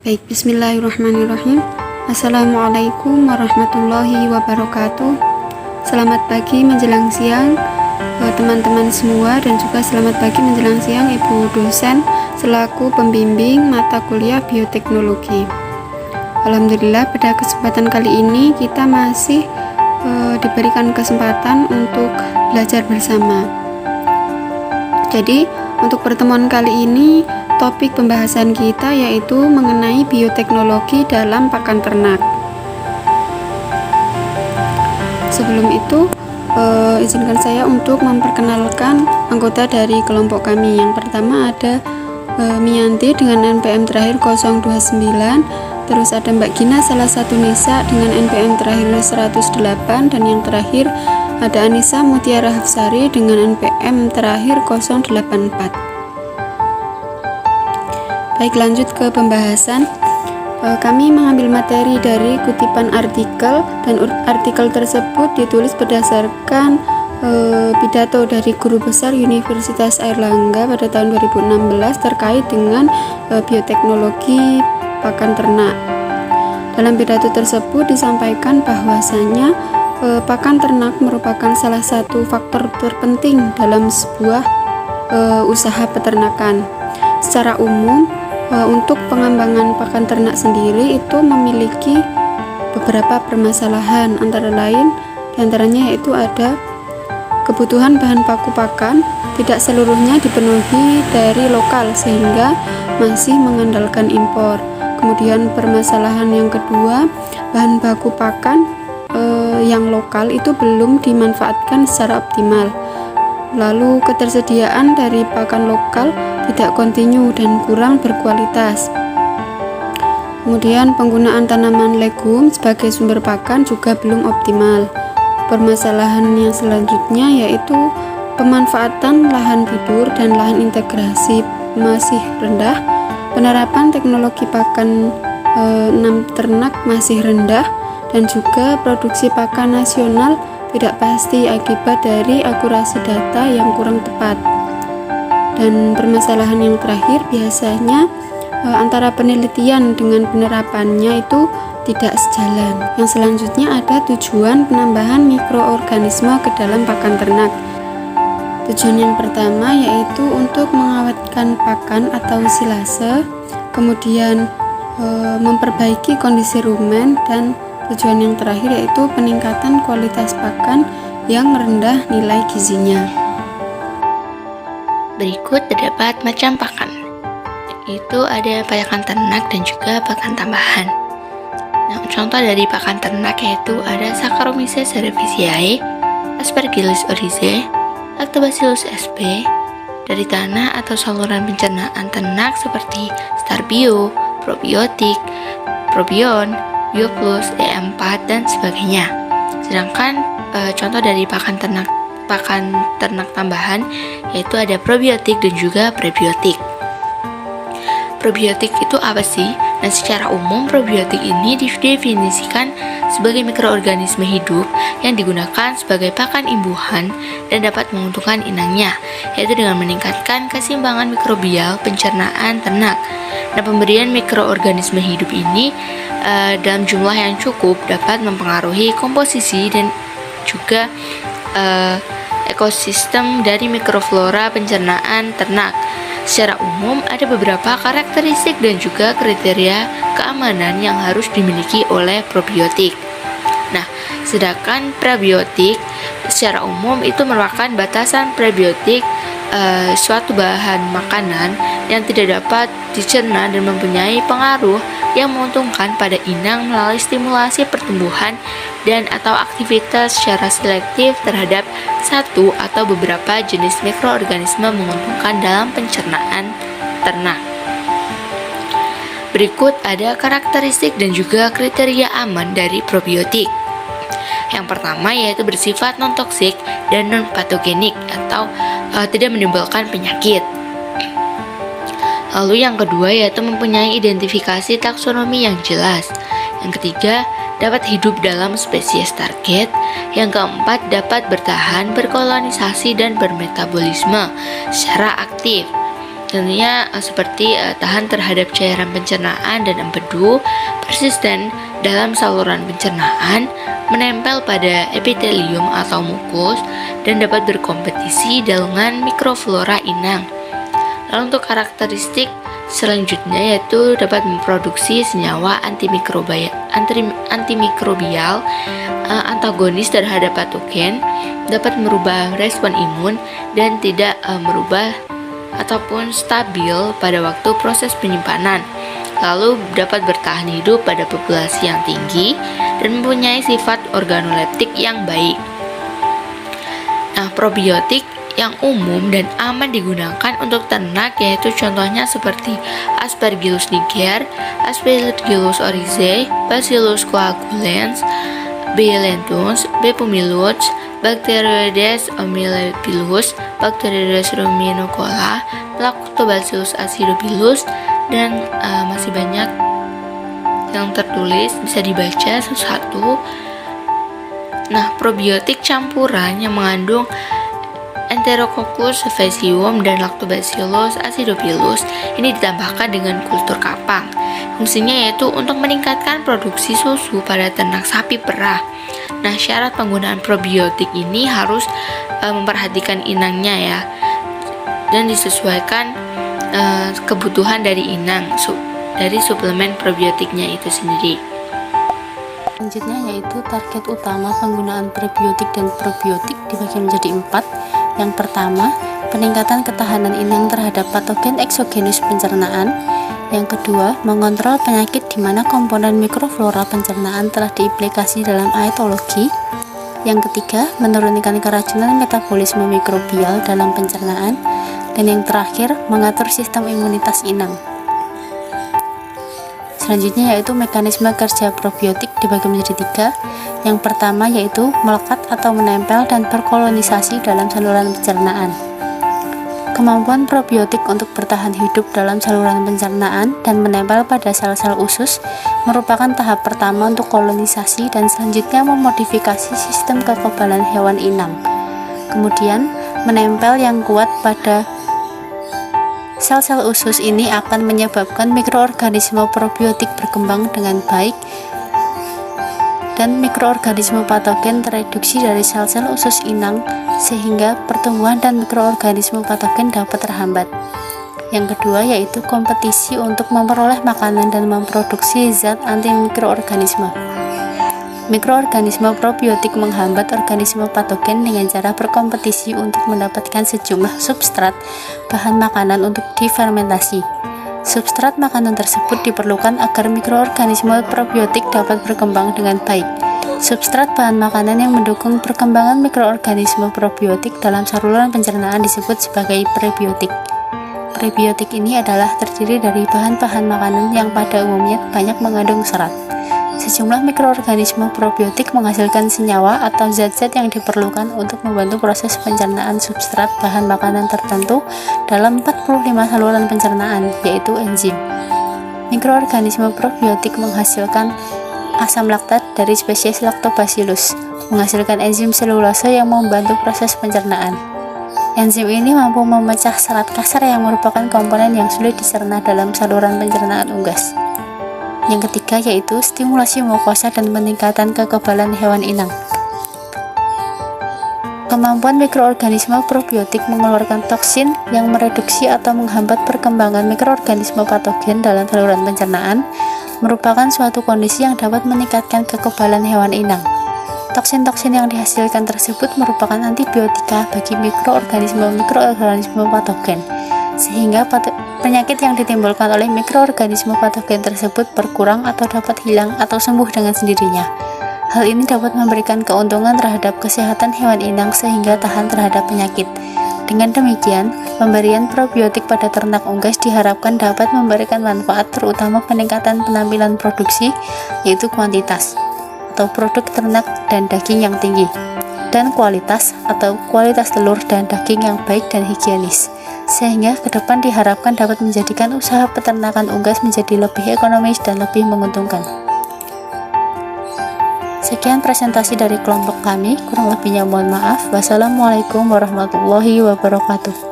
Baik, bismillahirrahmanirrahim. Assalamualaikum warahmatullahi wabarakatuh. Selamat pagi menjelang siang teman-teman semua, dan juga selamat pagi menjelang siang Ibu dosen selaku pembimbing mata kuliah bioteknologi. Alhamdulillah, pada kesempatan kali ini kita masih diberikan kesempatan untuk belajar bersama. Jadi untuk pertemuan kali ini topik pembahasan kita yaitu mengenai bioteknologi dalam pakan ternak. Sebelum itu, izinkan saya untuk memperkenalkan anggota dari kelompok kami. Yang pertama ada Mianti dengan NPM terakhir 029, terus ada Mbak Gina salah satu Nisa dengan NPM terakhir 108, dan yang terakhir ada Anissa Mutiara Hafsari dengan NPM terakhir 084. Baik, lanjut ke pembahasan. Kami mengambil materi dari kutipan artikel, dan artikel tersebut ditulis berdasarkan pidato dari Guru Besar Universitas Airlangga pada tahun 2016 terkait dengan bioteknologi pakan ternak. Dalam pidato tersebut disampaikan bahwasanya pakan ternak merupakan salah satu faktor terpenting dalam sebuah usaha peternakan. Secara umum, untuk pengembangan pakan ternak sendiri itu memiliki beberapa permasalahan, antara lain diantaranya yaitu ada kebutuhan bahan baku pakan tidak seluruhnya dipenuhi dari lokal sehingga masih mengandalkan impor. Kemudian permasalahan yang kedua, bahan baku pakan yang lokal itu belum dimanfaatkan secara optimal. Lalu ketersediaan dari pakan lokal tidak kontinu dan kurang berkualitas. Kemudian penggunaan tanaman legum sebagai sumber pakan juga belum optimal. Permasalahan yang selanjutnya yaitu pemanfaatan lahan tidur dan lahan integrasi masih rendah. Penerapan teknologi pakan ternak masih rendah, dan juga produksi pakan nasional tidak pasti akibat dari akurasi data yang kurang tepat. Dan permasalahan yang terakhir, biasanya antara penelitian dengan penerapannya itu tidak sejalan. Yang selanjutnya ada tujuan penambahan mikroorganisme ke dalam pakan ternak. Tujuan yang pertama yaitu untuk mengawetkan pakan atau silase, kemudian memperbaiki kondisi rumen, dan tujuan yang terakhir yaitu peningkatan kualitas pakan yang rendah nilai gizinya. Berikut terdapat macam pakan, yaitu ada pakan ternak dan juga pakan tambahan. Nah, contoh dari pakan ternak yaitu ada Saccharomyces cerevisiae, Aspergillus oryzae, Lactobacillus sp. Dari tanah atau saluran pencernaan ternak seperti Starbio, probiotik, probion, bioplus, E4, dan sebagainya. Sedangkan contoh dari pakan ternak tambahan yaitu ada probiotik dan juga prebiotik. Probiotik itu apa sih? Nah, secara umum probiotik ini didefinisikan sebagai mikroorganisme hidup yang digunakan sebagai pakan imbuhan dan dapat menguntungkan inangnya, yaitu dengan meningkatkan keseimbangan mikrobial pencernaan ternak. Nah, pemberian mikroorganisme hidup ini dalam jumlah yang cukup dapat mempengaruhi komposisi dan juga ekosistem dari mikroflora pencernaan ternak. Secara umum ada beberapa karakteristik dan juga kriteria keamanan yang harus dimiliki oleh probiotik. Nah, sedangkan prebiotik secara umum itu merupakan batasan prebiotik suatu bahan makanan yang tidak dapat dicerna dan mempunyai pengaruh yang menguntungkan pada inang melalui stimulasi pertumbuhan dan atau aktivitas secara selektif terhadap satu atau beberapa jenis mikroorganisme menguntungkan dalam pencernaan ternak. Berikut ada karakteristik dan juga kriteria aman dari probiotik. Yang pertama yaitu bersifat non-toksik dan non-patogenik atau tidak menimbulkan penyakit. Lalu yang kedua yaitu mempunyai identifikasi taksonomi yang jelas. Yang ketiga, dapat hidup dalam spesies target. Yang keempat, dapat bertahan, berkolonisasi, dan bermetabolisme secara aktif. Tentunya seperti tahan terhadap cairan pencernaan dan empedu, persisten dalam saluran pencernaan, menempel pada epitelium atau mukus, dan dapat berkompetisi dengan mikroflora inang. Lalu untuk karakteristik selanjutnya yaitu dapat memproduksi senyawa antimikrobial, antagonis terhadap patogen, dapat merubah respon imun, dan tidak merubah ataupun stabil pada waktu proses penyimpanan. Lalu dapat bertahan hidup pada populasi yang tinggi dan mempunyai sifat organoleptik yang baik. Nah, probiotik yang umum dan aman digunakan untuk ternak yaitu contohnya seperti Aspergillus niger, Aspergillus oryzae, Bacillus coagulans, B. lentus, B. pumilus, Bacteroides omnilobulus, Bacteroides ruminicola, Lactobacillus acidophilus, dan masih banyak yang tertulis, bisa dibaca satu-satu. Nah, probiotik campuran yang mengandung Enterococcus faecium dan Lactobacillus acidophilus ini ditambahkan dengan kultur kapang. Fungsinya yaitu untuk meningkatkan produksi susu pada ternak sapi perah. Nah, syarat penggunaan probiotik ini harus memperhatikan inangnya ya, dan disesuaikan kebutuhan dari inang dari suplemen probiotiknya itu sendiri. Selanjutnya yaitu target utama penggunaan prebiotik dan probiotik dibagi menjadi 4. Yang pertama, peningkatan ketahanan inang terhadap patogen eksogenus pencernaan. Yang kedua, mengontrol penyakit di mana komponen mikroflora pencernaan telah diaplikasi dalam aetologi. Yang ketiga, menurunkan keracunan metabolisme mikrobial dalam pencernaan. Dan yang terakhir, mengatur sistem imunitas inang. Selanjutnya yaitu mekanisme kerja probiotik dibagi menjadi 3. Yang pertama yaitu melekat atau menempel dan berkolonisasi dalam saluran pencernaan. Kemampuan probiotik untuk bertahan hidup dalam saluran pencernaan dan menempel pada sel-sel usus merupakan tahap pertama untuk kolonisasi dan selanjutnya memodifikasi sistem kekebalan hewan inang. Kemudian, menempel yang kuat pada sel-sel usus ini akan menyebabkan mikroorganisme probiotik berkembang dengan baik dan mikroorganisme patogen tereduksi dari sel-sel usus inang sehingga pertumbuhan dan mikroorganisme patogen dapat terhambat. Yang kedua yaitu kompetisi untuk memperoleh makanan dan memproduksi zat antimikroorganisme. Mikroorganisme probiotik menghambat organisme patogen dengan cara berkompetisi untuk mendapatkan sejumlah substrat bahan makanan untuk difermentasi. Substrat makanan tersebut diperlukan agar mikroorganisme probiotik dapat berkembang dengan baik. Substrat bahan makanan yang mendukung perkembangan mikroorganisme probiotik dalam saluran pencernaan disebut sebagai prebiotik. Prebiotik ini adalah terdiri dari bahan-bahan makanan yang pada umumnya banyak mengandung serat. Sejumlah mikroorganisme probiotik menghasilkan senyawa atau zat-zat yang diperlukan untuk membantu proses pencernaan substrat bahan makanan tertentu dalam 45 saluran pencernaan, yaitu enzim. Mikroorganisme probiotik menghasilkan asam laktat dari spesies Lactobacillus, menghasilkan enzim selulose yang membantu proses pencernaan. Enzim ini mampu memecah serat kasar yang merupakan komponen yang sulit dicerna dalam saluran pencernaan unggas. Yang ketiga yaitu stimulasi mukosa dan peningkatan kekebalan hewan inang. Kemampuan mikroorganisme probiotik mengeluarkan toksin yang mereduksi atau menghambat perkembangan mikroorganisme patogen dalam saluran pencernaan merupakan suatu kondisi yang dapat meningkatkan kekebalan hewan inang. Toksin-toksin yang dihasilkan tersebut merupakan antibiotika bagi mikroorganisme patogen, sehingga penyakit yang ditimbulkan oleh mikroorganisme patogen tersebut berkurang atau dapat hilang atau sembuh dengan sendirinya. Hal ini dapat memberikan keuntungan terhadap kesehatan hewan inang sehingga tahan terhadap penyakit. Dengan demikian, pemberian probiotik pada ternak unggas diharapkan dapat memberikan manfaat terutama peningkatan penampilan produksi, yaitu kuantitas atau produk ternak dan daging yang tinggi, dan kualitas atau kualitas telur dan daging yang baik dan higienis, sehingga ke depan diharapkan dapat menjadikan usaha peternakan unggas menjadi lebih ekonomis dan lebih menguntungkan. Sekian presentasi dari kelompok kami, kurang lebihnya mohon maaf. Wassalamualaikum warahmatullahi wabarakatuh.